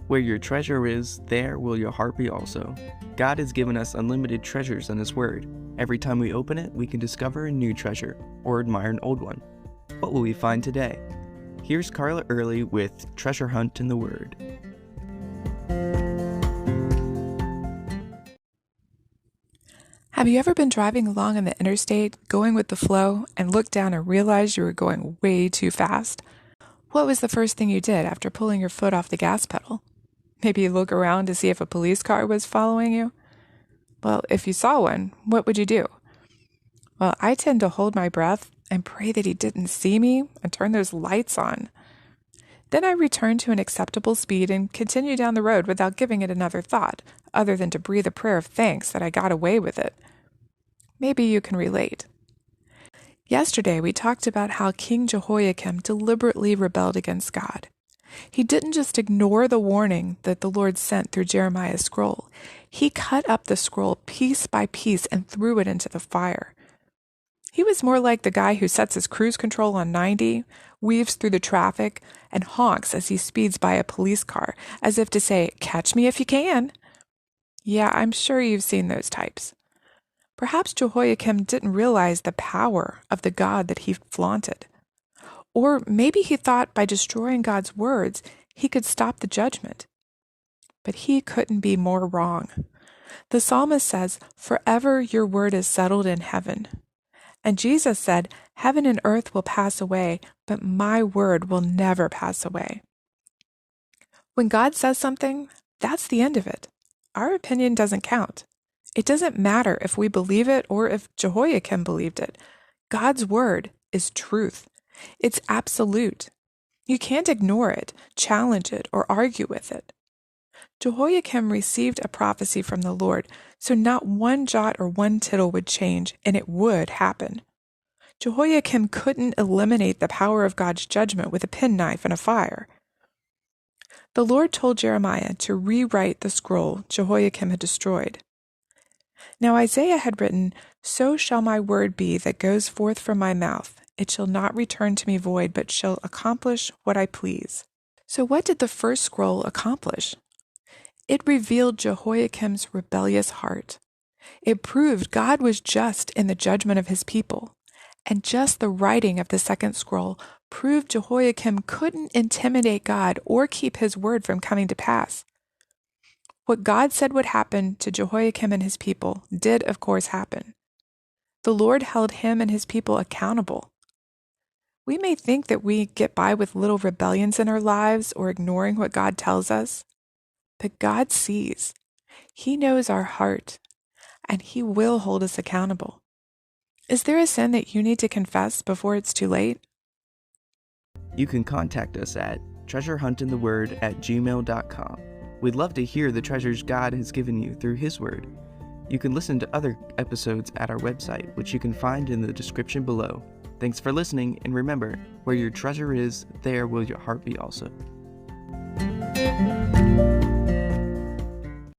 Where your treasure is, there will your heart be also. God has given us unlimited treasures in His Word. Every time we open it, we can discover a new treasure or admire an old one. What will we find today? Here's Carla Early with Treasure Hunt in the Word. Have you ever been driving along on the interstate, going with the flow, and looked down and realized you were going way too fast? What was the first thing you did after pulling your foot off the gas pedal? Maybe you look around to see if a police car was following you? Well, if you saw one, what would you do? Well, I tend to hold my breath and pray that he didn't see me and turn those lights on. Then I return to an acceptable speed and continue down the road without giving it another thought, other than to breathe a prayer of thanks that I got away with it. Maybe you can relate. Yesterday, we talked about how King Jehoiakim deliberately rebelled against God. He didn't just ignore the warning that the Lord sent through Jeremiah's scroll. He cut up the scroll piece by piece and threw it into the fire. He was more like the guy who sets his cruise control on 90, weaves through the traffic, and honks as he speeds by a police car, as if to say, "Catch me if you can." Yeah, I'm sure you've seen those types. Perhaps Jehoiakim didn't realize the power of the God that he flaunted. Or maybe he thought by destroying God's words, he could stop the judgment. But he couldn't be more wrong. The psalmist says, "Forever your word is settled in heaven." And Jesus said, "Heaven and earth will pass away, but my word will never pass away." When God says something, that's the end of it. Our opinion doesn't count. It doesn't matter if we believe it or if Jehoiakim believed it. God's word is truth. It's absolute. You can't ignore it, challenge it, or argue with it. Jehoiakim received a prophecy from the Lord, so not one jot or one tittle would change, and it would happen. Jehoiakim couldn't eliminate the power of God's judgment with a penknife and a fire. The Lord told Jeremiah to rewrite the scroll Jehoiakim had destroyed. Now Isaiah had written, "So shall my word be that goes forth from my mouth. It shall not return to me void, but shall accomplish what I please." So what did the first scroll accomplish? It revealed Jehoiakim's rebellious heart. It proved God was just in the judgment of his people. And just the writing of the second scroll proved Jehoiakim couldn't intimidate God or keep his word from coming to pass. What God said would happen to Jehoiakim and his people did, of course, happen. The Lord held him and his people accountable. We may think that we get by with little rebellions in our lives or ignoring what God tells us, but God sees. He knows our heart, and He will hold us accountable. Is there a sin that you need to confess before it's too late? You can contact us at treasurehuntintheword@gmail.com. We'd love to hear the treasures God has given you through His Word. You can listen to other episodes at our website, which you can find in the description below. Thanks for listening, and remember, where your treasure is, there will your heart be also.